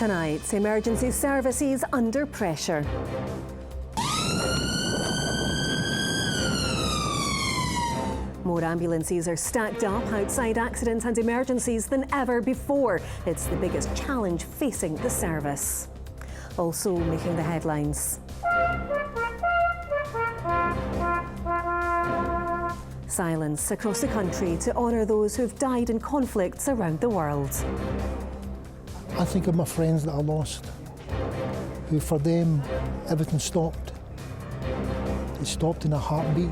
Tonight, emergency services under pressure. More ambulances are stacked up outside accidents and emergencies than ever before. It's the biggest challenge facing the service. Also making the headlines. Silence across the country to honour those who've died in conflicts around the world. I think of my friends that I lost, who for them everything stopped. It stopped in a heartbeat.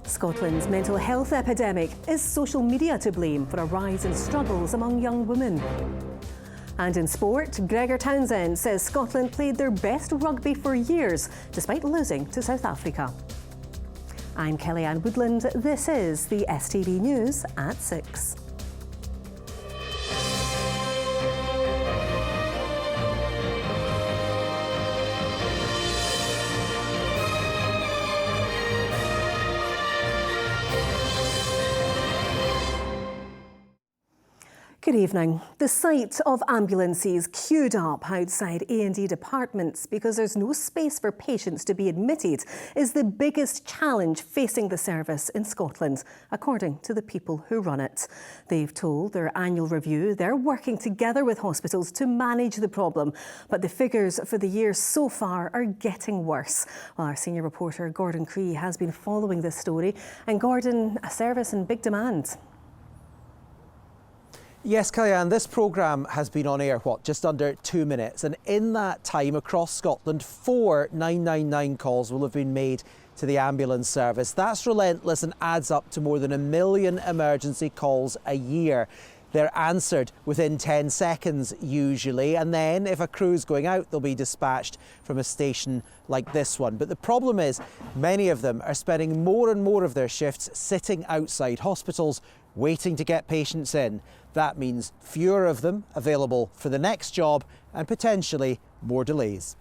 Scotland's mental health epidemic. Is social media to blame for a rise in struggles among young women? And in sport, Gregor Townsend says Scotland played their best rugby for years, despite losing to South Africa. I'm Kellyanne Woodland. This is the STV News at 6. Good evening. The sight of ambulances queued up outside A&E departments because there's no space for patients to be admitted is the biggest challenge facing the service in Scotland, according to the people who run it. They've told their annual review they're working together with hospitals to manage the problem, but the figures for the year so far are getting worse. Well, our senior reporter Gordon Cree has been following this story, and Gordon, a service in big demand. Yes, Kellyanne, this programme has been on air, just under 2 minutes. And in that time, across Scotland, 4 999 calls will have been made to the ambulance service. That's relentless and adds up to more than 1 million emergency calls a year. They're answered within 10 seconds usually, and then if a crew's going out, they'll be dispatched from a station like this one. But the problem is, many of them are spending more and more of their shifts sitting outside hospitals, waiting to get patients in. That means fewer of them available for the next job and potentially more delays.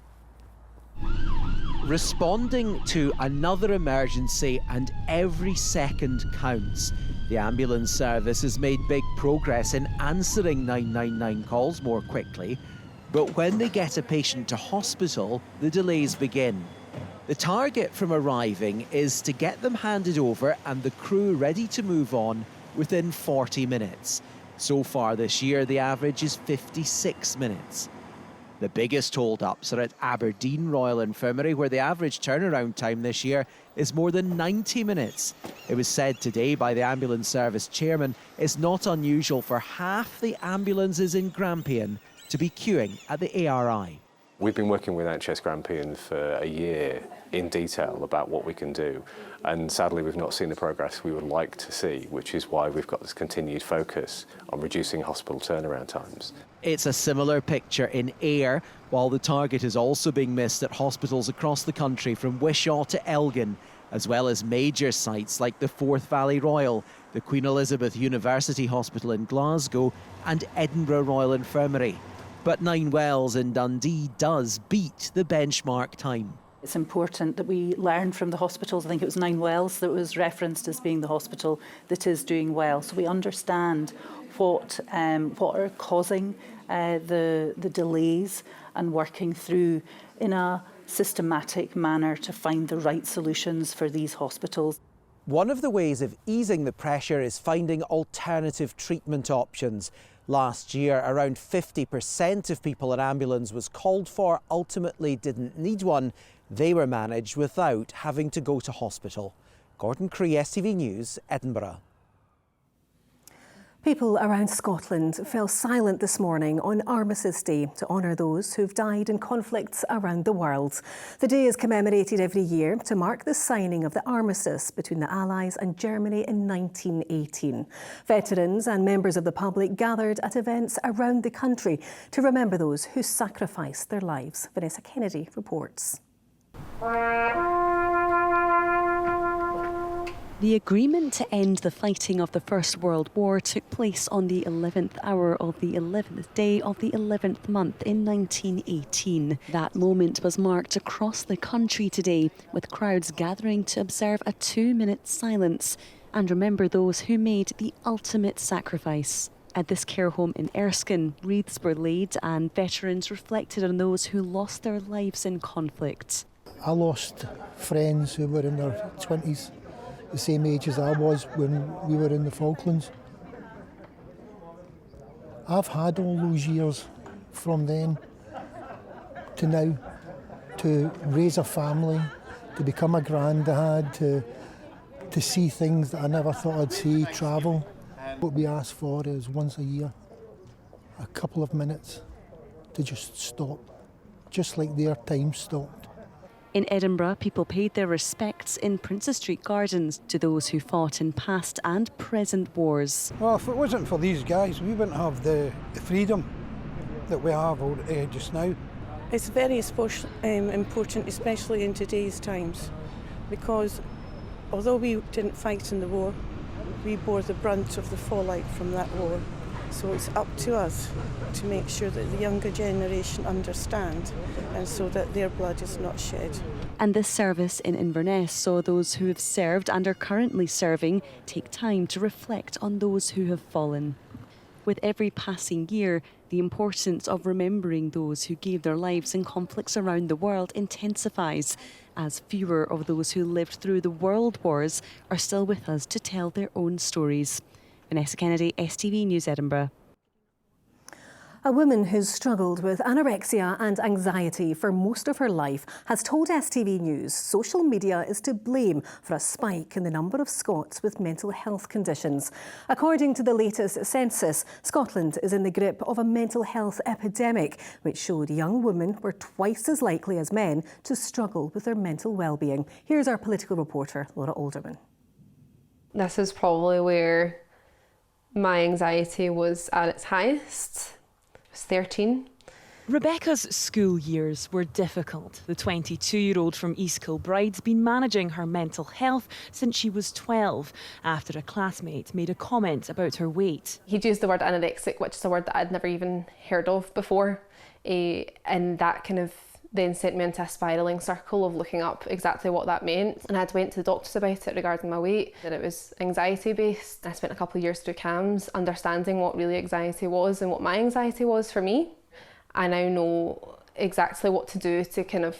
Responding to another emergency, and every second counts. The ambulance service has made big progress in answering 999 calls more quickly, but when they get a patient to hospital, the delays begin. The target from arriving is to get them handed over and the crew ready to move on within 40 minutes. So far this year, the average is 56 minutes. The biggest hold-ups are at Aberdeen Royal Infirmary, where the average turnaround time this year is more than 90 minutes. It was said today by the ambulance service chairman it's not unusual for half the ambulances in Grampian to be queuing at the ARI. We've been working with NHS Grampian for a year in detail about what we can do, and sadly we've not seen the progress we would like to see, which is why we've got this continued focus on reducing hospital turnaround times. It's a similar picture in Ayr, while the target is also being missed at hospitals across the country from Wishaw to Elgin, as well as major sites like the Forth Valley Royal, the Queen Elizabeth University Hospital in Glasgow and Edinburgh Royal Infirmary. But Nine Wells in Dundee does beat the benchmark time. It's important that we learn from the hospitals. I think it was Nine Wells that was referenced as being the hospital that is doing well. So we understand what are causing the delays and working through in a systematic manner to find the right solutions for these hospitals. One of the ways of easing the pressure is finding alternative treatment options. Last year, around 50% of people an ambulance was called for ultimately didn't need one. They were managed without having to go to hospital. Gordon Cree, STV News, Edinburgh. People around Scotland fell silent this morning on Armistice Day to honour those who've died in conflicts around the world. The day is commemorated every year to mark the signing of the Armistice between the Allies and Germany in 1918. Veterans and members of the public gathered at events around the country to remember those who sacrificed their lives. Vanessa Kennedy reports. The agreement to end the fighting of the First World War took place on the 11th hour of the 11th day of the 11th month in 1918. That moment was marked across the country today, with crowds gathering to observe a 2-minute silence and remember those who made the ultimate sacrifice. At this care home in Erskine, wreaths were laid and veterans reflected on those who lost their lives in conflict. I lost friends who were in their 20s, the same age as I was when we were in the Falklands. I've had all those years from then to now to raise a family, to become a granddad, to see things that I never thought I'd see, travel. What we ask for is once a year, a couple of minutes to just stop, just like their time stopped. In Edinburgh, people paid their respects in Princes Street Gardens to those who fought in past and present wars. Well, if it wasn't for these guys, we wouldn't have the freedom that we have just now. It's very important, especially in today's times, because although we didn't fight in the war, we bore the brunt of the fallout from that war. So it's up to us to make sure that the younger generation understand, and so that their blood is not shed. And this service in Inverness saw those who have served and are currently serving take time to reflect on those who have fallen. With every passing year, the importance of remembering those who gave their lives in conflicts around the world intensifies, as fewer of those who lived through the world wars are still with us to tell their own stories. Vanessa Kennedy, STV News, Edinburgh. A woman who's struggled with anorexia and anxiety for most of her life has told STV News social media is to blame for a spike in the number of Scots with mental health conditions. According to the latest census, Scotland is in the grip of a mental health epidemic, which showed young women were twice as likely as men to struggle with their mental well-being. Here's our political reporter, Laura Alderman. This is probably where my anxiety was at its highest. I was 13. Rebecca's school years were difficult. The 22-year-old from East Kilbride's been managing her mental health since she was 12, after a classmate made a comment about her weight. He'd used the word anorexic, which is a word that I'd never even heard of before, and that kind of then sent me into a spiralling circle of looking up exactly what that meant. And I went to the doctors about it regarding my weight, that it was anxiety based. I spent a couple of years through CAMS understanding what really anxiety was and what my anxiety was for me. I now know exactly what to do to kind of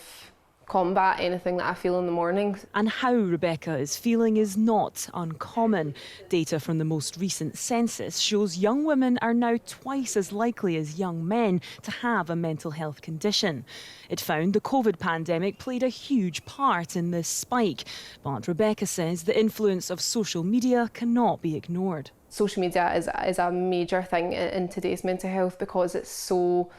combat anything that I feel in the morning. And how Rebecca is feeling is not uncommon. Data from the most recent census shows young women are now twice as likely as young men to have a mental health condition. It found the COVID pandemic played a huge part in this spike, but Rebecca says the influence of social media cannot be ignored. Social media is a major thing in today's mental health because it's so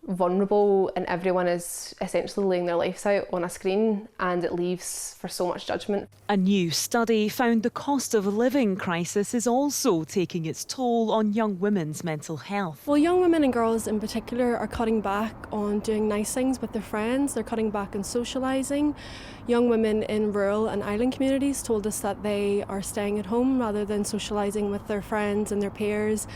vulnerable and everyone is essentially laying their lives out on a screen, and it leaves for so much judgment. A new study found the cost of living crisis is also taking its toll on young women's mental health. Well, young women and girls in particular are cutting back on doing nice things with their friends. They're cutting back on socialising. Young women in rural and island communities told us that they are staying at home rather than socialising with their friends and their peers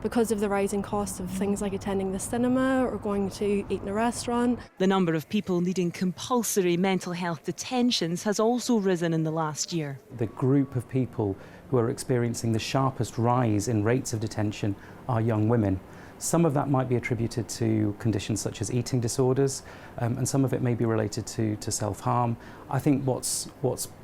because of the rising costs of things like attending the cinema or going to eat in a restaurant. The number of people needing compulsory mental health detentions has also risen in the last year. The group of people who are experiencing the sharpest rise in rates of detention are young women. Some of that might be attributed to conditions such as eating disorders, and some of it may be related to self-harm. I think what's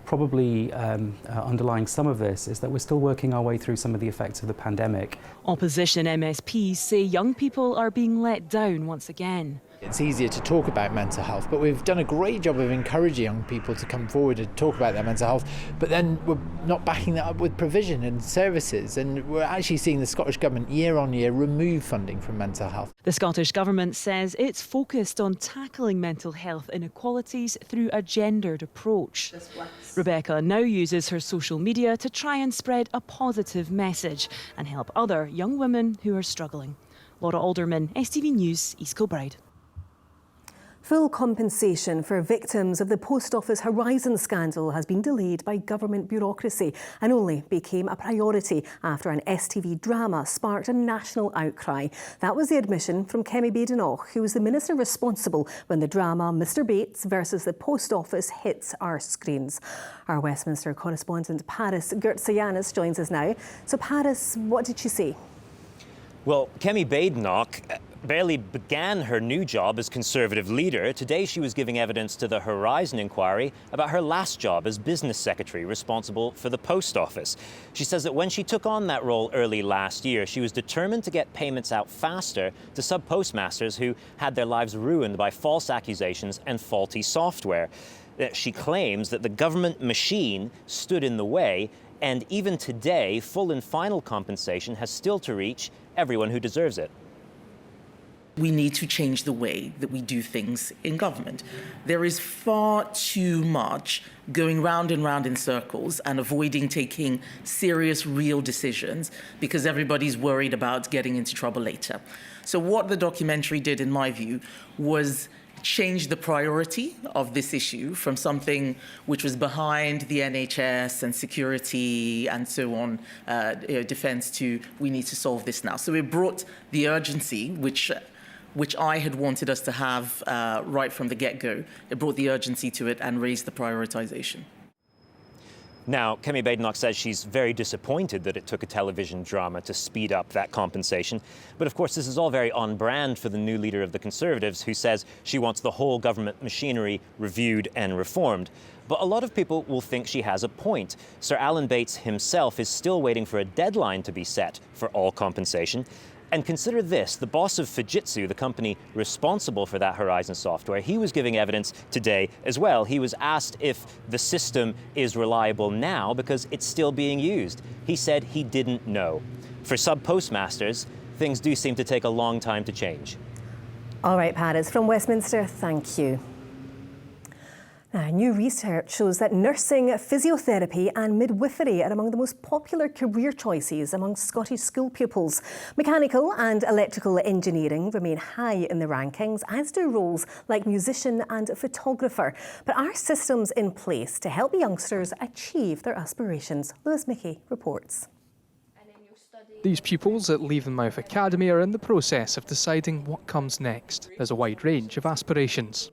probably underlying some of this is that we're still working our way through some of the effects of the pandemic. Opposition MSPs say young people are being let down once again. It's easier to talk about mental health, but we've done a great job of encouraging young people to come forward and talk about their mental health, but then we're not backing that up with provision and services, and we're actually seeing the Scottish Government year on year remove funding from mental health. The Scottish Government says it's focused on tackling mental health inequalities through a gendered approach. Rebecca now uses her social media to try and spread a positive message and help other young women who are struggling. Laura Alderman, STV News, East Kilbride. Full compensation for victims of the Post Office Horizon scandal has been delayed by government bureaucracy and only became a priority after an STV drama sparked a national outcry. That was the admission from Kemi Badenoch, who was the minister responsible when the drama Mr Bates versus the Post Office hits our screens. Our Westminster correspondent Paris Gertsayanis joins us now. So Paris, what did she say? Well, Kemi Badenoch barely began her new job as Conservative leader. Today she was giving evidence to the Horizon inquiry about her last job as business secretary responsible for the post office. She says that when she took on that role early last year, she was determined to get payments out faster to sub-postmasters who had their lives ruined by false accusations and faulty software. She claims that the government machine stood in the way, and even today, full and final compensation has still to reach everyone who deserves it. We need to change the way that we do things in government. There is far too much going round and round in circles and avoiding taking serious, real decisions because everybody's worried about getting into trouble later. So what the documentary did, in my view, was change the priority of this issue from something which was behind the NHS and security and so on, defence, to we need to solve this now. So it brought the urgency, which I had wanted us to have right from the get-go. It brought the urgency to it and raised the prioritisation. Now, Kemi Badenoch says she's very disappointed that it took a television drama to speed up that compensation. But of course, this is all very on brand for the new leader of the Conservatives, who says she wants the whole government machinery reviewed and reformed. But a lot of people will think she has a point. Sir Alan Bates himself is still waiting for a deadline to be set for all compensation. And consider this, the boss of Fujitsu, the company responsible for that Horizon software, he was giving evidence today as well. He was asked if the system is reliable now because it's still being used. He said he didn't know. For sub-postmasters, things do seem to take a long time to change. All right, Pat, it's from Westminster. Thank you. Now, new research shows that nursing, physiotherapy and midwifery are among the most popular career choices among Scottish school pupils. Mechanical and electrical engineering remain high in the rankings, as do roles like musician and photographer. But are systems in place to help youngsters achieve their aspirations? Lewis Mickey reports. These pupils at Leavenmouth Academy are in the process of deciding what comes next. There's a wide range of aspirations.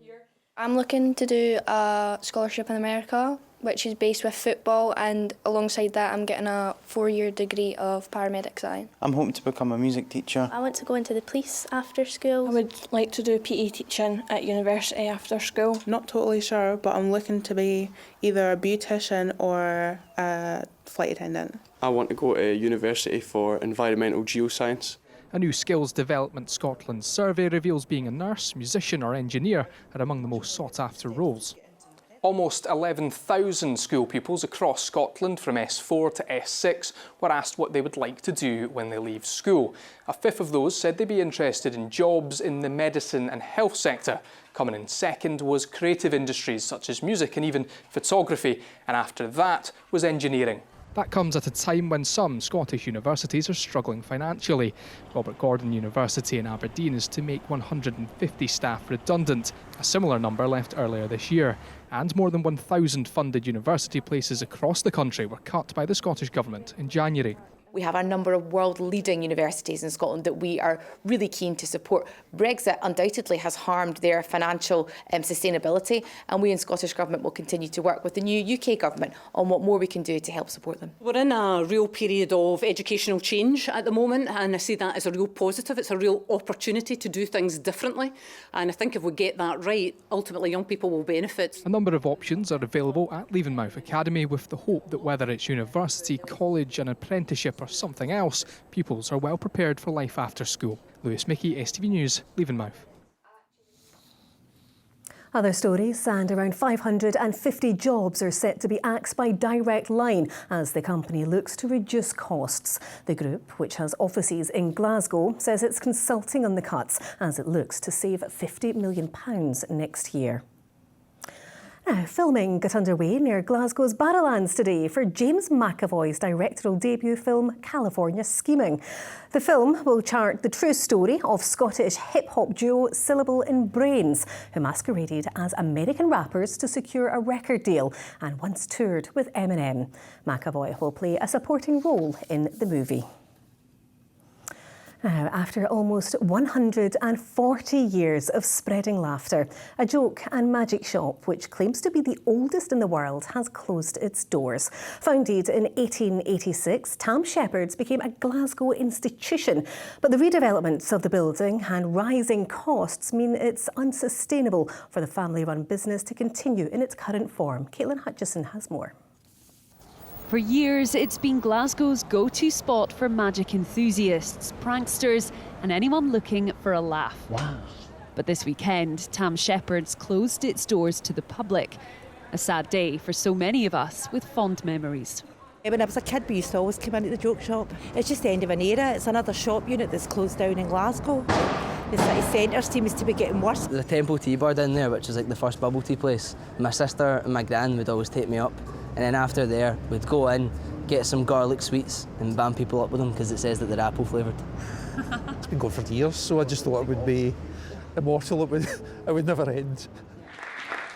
I'm looking to do a scholarship in America, which is based with football, and alongside that I'm getting a 4-year degree of paramedic science. I'm hoping to become a music teacher. I want to go into the police after school. I would like to do PE teaching at university after school. Not totally sure, but I'm looking to be either a beautician or a flight attendant. I want to go to university for environmental geoscience. A new Skills Development Scotland survey reveals being a nurse, musician or engineer are among the most sought-after roles. Almost 11,000 school pupils across Scotland from S4 to S6 were asked what they would like to do when they leave school. A fifth of those said they'd be interested in jobs in the medicine and health sector. Coming in second was creative industries such as music and even photography, and after that was engineering. That comes at a time when some Scottish universities are struggling financially. Robert Gordon University in Aberdeen is to make 150 staff redundant. A similar number left earlier this year. And more than 1,000 funded university places across the country were cut by the Scottish Government in January. We have a number of world-leading universities in Scotland that we are really keen to support. Brexit undoubtedly has harmed their financial sustainability, and we in Scottish Government will continue to work with the new UK Government on what more we can do to help support them. We're in a real period of educational change at the moment, and I see that as a real positive. It's a real opportunity to do things differently, and I think if we get that right, ultimately young people will benefit. A number of options are available at Leavenmouth Academy, with the hope that whether it's university, college, an apprenticeship or something else, pupils are well prepared for life after school. Lewis Mickey, STV News, Leavenmouth. Other stories, and around 550 jobs are set to be axed by Direct Line as the company looks to reduce costs. The group, which has offices in Glasgow, says it's consulting on the cuts as it looks to save £50 million next year. Now, filming got underway near Glasgow's Barrowlands today for James McAvoy's directorial debut film, California Scheming. The film will chart the true story of Scottish hip-hop duo Syllable and Brains, who masqueraded as American rappers to secure a record deal and once toured with Eminem. McAvoy will play a supporting role in the movie. Now, after almost 140 years of spreading laughter, a joke and magic shop, which claims to be the oldest in the world, has closed its doors. Founded in 1886, Tam Shepards became a Glasgow institution, but the redevelopments of the building and rising costs mean it's unsustainable for the family-run business to continue in its current form. Caitlin Hutchison has more. For years, it's been Glasgow's go-to spot for magic enthusiasts, pranksters and anyone looking for a laugh. Wow. But this weekend, Tam Shepards closed its doors to the public. A sad day for so many of us with fond memories. When I was a kid, we used to always come into the joke shop. It's just the end of an era. It's another shop unit that's closed down in Glasgow. The city centre seems to be getting worse. The Temple Tea Bar down there, which is like the first bubble tea place. My sister and my gran would always take me up. And then after there, we'd go in, get some garlic sweets and bam people up with them because it says that they're apple flavoured. It's been going for years, so I just thought it would be immortal. It would never end.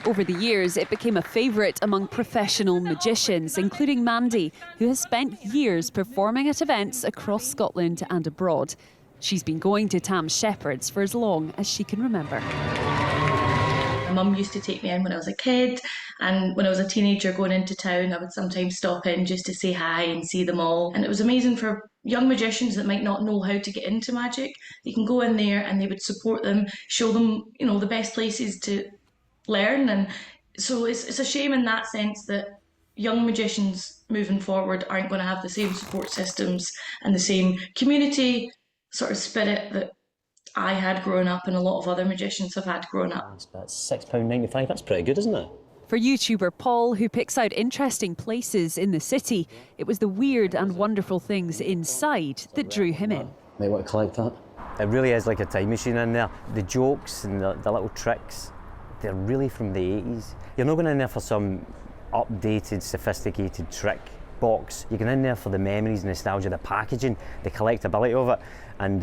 Over the years, it became a favourite among professional magicians, including Mandy, who has spent years performing at events across Scotland and abroad. She's been going to Tam Shepards for as long as she can remember. My mum used to take me in when I was a kid, and when I was a teenager going into town, I would sometimes stop in just to say hi and see them all. And it was amazing for young magicians that might not know how to get into magic. They can go in there and they would support them, show them, you know, the best places to learn. And so it's a shame in that sense that young magicians moving forward aren't going to have the same support systems and the same community sort of spirit that I had growing up and a lot of other magicians have had growing up. It's about £6.95, that's pretty good, isn't it? For YouTuber Paul, who picks out interesting places in the city, it was the weird and wonderful things inside that drew him in. Might want to collect that. It really is like a time machine in there. The jokes and the little tricks, they're really from the 80s. You're not going in there for some updated, sophisticated trick box. You're going in there for the memories, nostalgia, the packaging, the collectability of it. And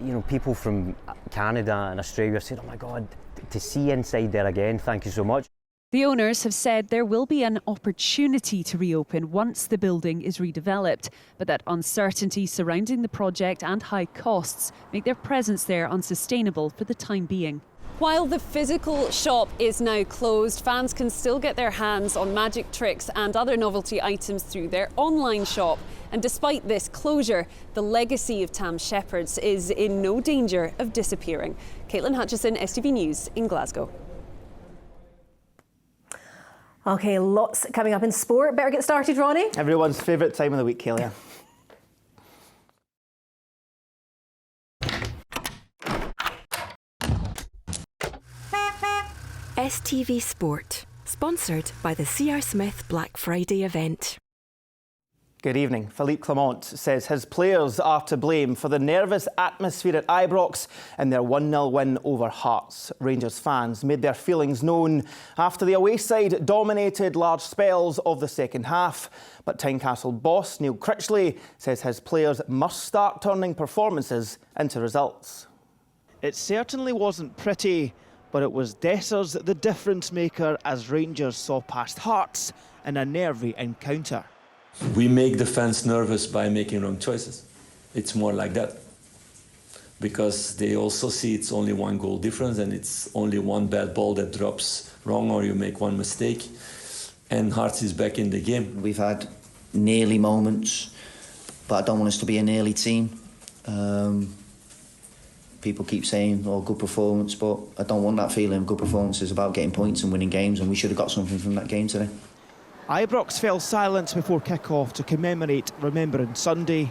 you know, people from Canada and Australia said, "Oh my God, to see inside there again, thank you so much." The owners have said there will be an opportunity to reopen once the building is redeveloped, but that uncertainty surrounding the project and high costs make their presence there unsustainable for the time being. While the physical shop is now closed, fans can still get their hands on magic tricks and other novelty items through their online shop. And despite this closure, the legacy of Tam Shepards is in no danger of disappearing. Caitlin Hutchison, STV News in Glasgow. OK, lots coming up in sport. Better get started, Ronnie. Everyone's favourite time of the week, Kelia. STV Sport, sponsored by the C.R. Smith Black Friday event. Good evening. Philippe Clement says his players are to blame for the nervous atmosphere at Ibrox in their 1-0 win over Hearts. Rangers fans made their feelings known after the away side dominated large spells of the second half. But Tynecastle boss Neil Critchley says his players must start turning performances into results. It certainly wasn't pretty, but it was Dessers the difference maker as Rangers saw past Hearts in a nervy encounter. We make the fans nervous by making wrong choices. It's more like that. Because they also see it's only one goal difference and it's only one bad ball that drops wrong or you make one mistake. And Hearts is back in the game. We've had nearly moments, but I don't want us to be a nearly team. People keep saying, oh, good performance, but I don't want that feeling. Good performance is about getting points and winning games, and we should have got something from that game today. Ibrox fell silent before kick-off to commemorate Remembrance Sunday.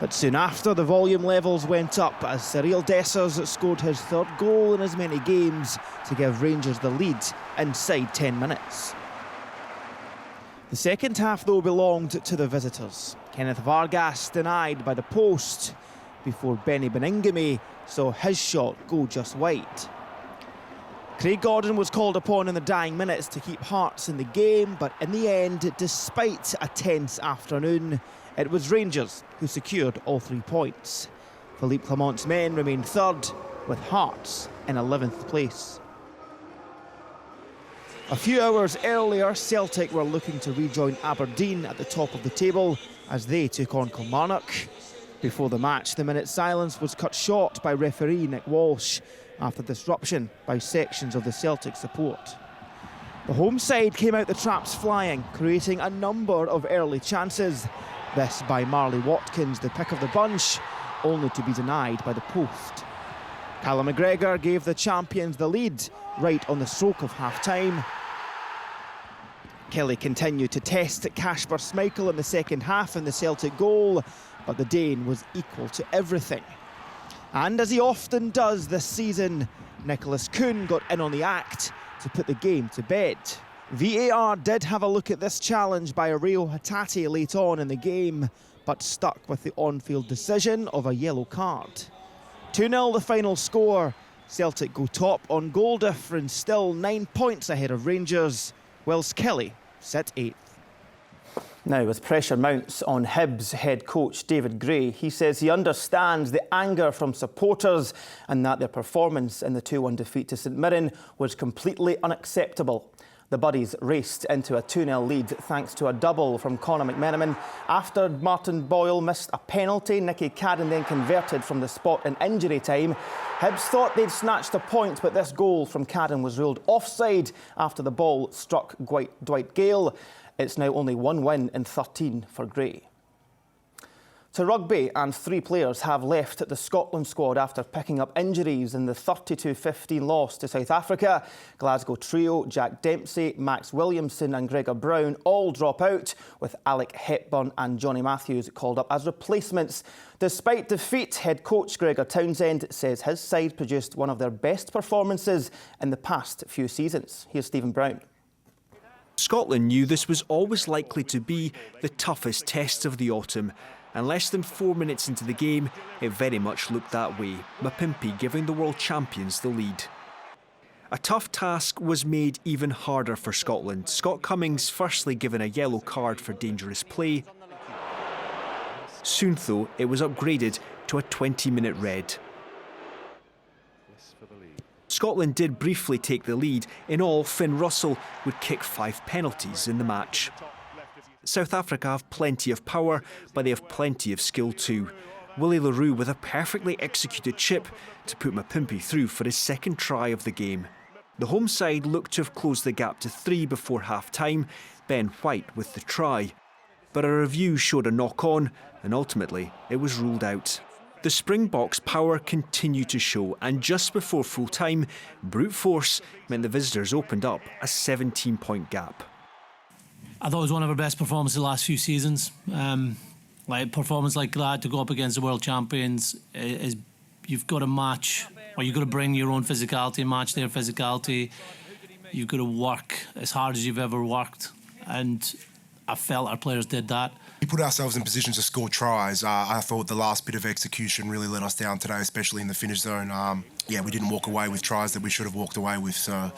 But soon after, the volume levels went up as Cyril Dessers scored his third goal in as many games to give Rangers the lead inside 10 minutes. The second half, though, belonged to the visitors. Kenneth Vargas denied by the post before Benny Beningame saw his shot go just wide. Craig Gordon was called upon in the dying minutes to keep Hearts in the game, but in the end, despite a tense afternoon, it was Rangers who secured all 3 points. Philippe Clement's men remained third, with Hearts in 11th place. A few hours earlier, Celtic were looking to rejoin Aberdeen at the top of the table as they took on Kilmarnock. Before the match, the minute's silence was cut short by referee Nick Walsh after disruption by sections of the Celtic support. The home side came out the traps flying, creating a number of early chances. This by Marley Watkins, the pick of the bunch, only to be denied by the post. Callum McGregor gave the champions the lead right on the stroke of half-time. Kelly continued to test Kasper Schmeichel in the second half in the Celtic goal, but the Dane was equal to everything. And as he often does this season, Nicholas Kuhn got in on the act to put the game to bed. VAR did have a look at this challenge by Areo Hatate late on in the game, but stuck with the on-field decision of a yellow card. 2-0 the final score. Celtic go top on goal difference, still 9 points ahead of Rangers, whilst Kelly sit 8th. Now, as pressure mounts on Hibs head coach David Gray, he says he understands the anger from supporters and that their performance in the 2-1 defeat to St Mirren was completely unacceptable. The Buddies raced into a 2-0 lead thanks to a double from Conor McMenamin. After Martin Boyle missed a penalty, Nicky Cadden then converted from the spot in injury time. Hibs thought they'd snatched a point, but this goal from Cadden was ruled offside after the ball struck Dwight Gale. It's now only 1 win in 13 for Gray. To rugby, and 3 players have left the Scotland squad after picking up injuries in the 32-15 loss to South Africa. Glasgow trio Jack Dempsey, Max Williamson and Gregor Brown all drop out, with Alec Hepburn and Johnny Matthews called up as replacements. Despite defeat, head coach Gregor Townsend says his side produced one of their best performances in the past few seasons. Here's Stephen Brown. Scotland knew this was always likely to be the toughest test of the autumn, and less than 4 minutes into the game, it very much looked that way, Mapimpi giving the world champions the lead. A tough task was made even harder for Scotland. Scott Cummings firstly given a yellow card for dangerous play. Soon though, it was upgraded to a 20-minute red. Scotland did briefly take the lead. In all, Finn Russell would kick 5 penalties in the match. South Africa have plenty of power, but they have plenty of skill too. Willie LaRue with a perfectly executed chip to put Mapimpi through for his second try of the game. The home side looked to have closed the gap to 3 before half-time, Ben White with the try. But a review showed a knock-on, and ultimately it was ruled out. The Springboks' power continued to show, and just before full-time, brute force meant the visitors opened up a 17-point gap. I thought it was one of our best performances the last few seasons. Like performance like that to go up against the world champions is you've got to match, or you've got to bring your own physicality and match their physicality. You've got to work as hard as you've ever worked, and I felt our players did that. We put ourselves in position to score tries. I thought the last bit of execution really let us down today, especially in the finish zone. We didn't walk away with tries that we should have walked away with. So,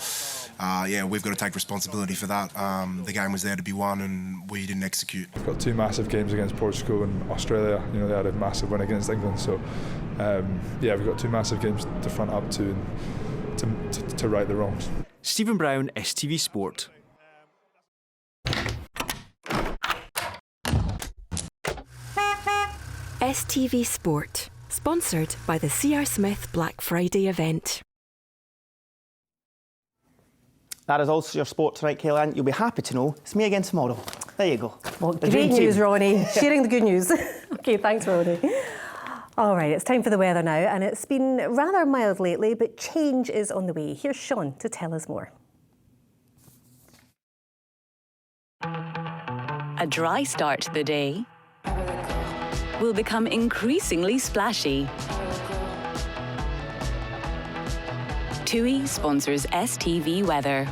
we've got to take responsibility for that. The game was there to be won and we didn't execute. We've got 2 massive games against Portugal and Australia. You know, they had a massive win against England. So, we've got 2 massive games to front up to and to right the wrongs. Stephen Brown, STV Sport. STV Sport, sponsored by the C.R. Smith Black Friday event. That is also your sport tonight, Kaylan. You'll be happy to know it's me again tomorrow. There you go. Well, great news, Ronnie. Sharing the good news. OK, thanks, Ronnie. All right, it's time for the weather now, and it's been rather mild lately, but change is on the way. Here's Sean to tell us more. A dry start to the day will become increasingly splashy. TUI sponsors STV Weather.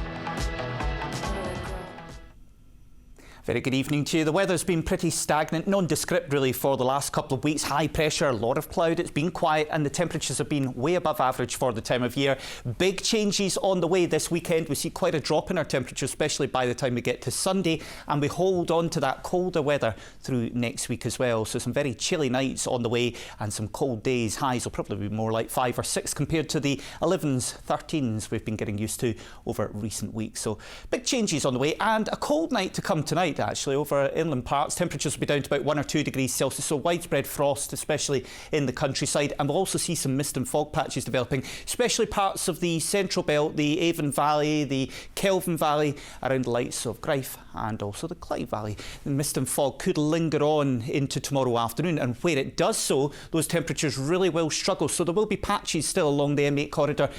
Very good evening to you. The weather's been pretty stagnant, nondescript really for the last couple of weeks. High pressure, a lot of cloud, it's been quiet and the temperatures have been way above average for the time of year. Big changes on the way this weekend. We see quite a drop in our temperature, especially by the time we get to Sunday, and we hold on to that colder weather through next week as well. So some very chilly nights on the way and some cold days. Highs will probably be more like 5 or 6 compared to the 11s, 13s we've been getting used to over recent weeks. So big changes on the way and a cold night to come tonight. actually over inland parts. Temperatures will be down to about 1 or 2 degrees Celsius, so widespread frost, especially in the countryside. And we'll also see some mist and fog patches developing, especially parts of the Central Belt, the Avon Valley, the Kelvin Valley, around the likes of Gryfe and also the Clyde Valley. The mist and fog could linger on into tomorrow afternoon, and where it does so, those temperatures really will struggle. So there will be patches still along the M8 corridor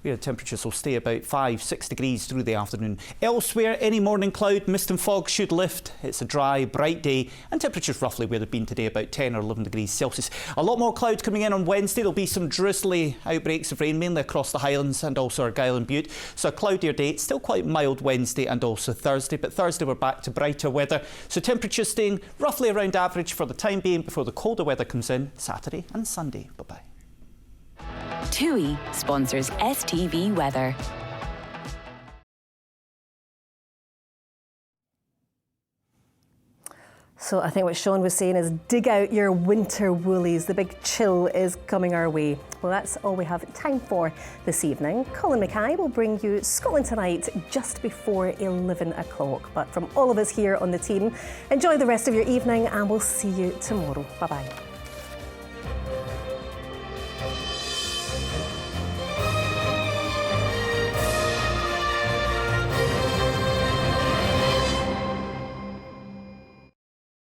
where the temperatures will stay about 5-6 degrees through the afternoon. Elsewhere, any morning cloud, mist and fog should lift. It's a dry, bright day, and temperatures roughly where they've been today, about 10 or 11 degrees Celsius. A lot more cloud coming in on Wednesday. There'll be some drizzly outbreaks of rain, mainly across the Highlands and also Argyll and Bute. So a cloudier day. It's still quite mild Wednesday and also Thursday, but Thursday we're back to brighter weather. So temperatures staying roughly around average for the time being before the colder weather comes in Saturday and Sunday. Bye-bye. TUI sponsors STV Weather. So I think what Sean was saying is dig out your winter woolies. The big chill is coming our way. Well, that's all we have time for this evening. Colin Mackay will bring you Scotland Tonight just before 11 o'clock. But from all of us here on the team, enjoy the rest of your evening and we'll see you tomorrow. Bye-bye.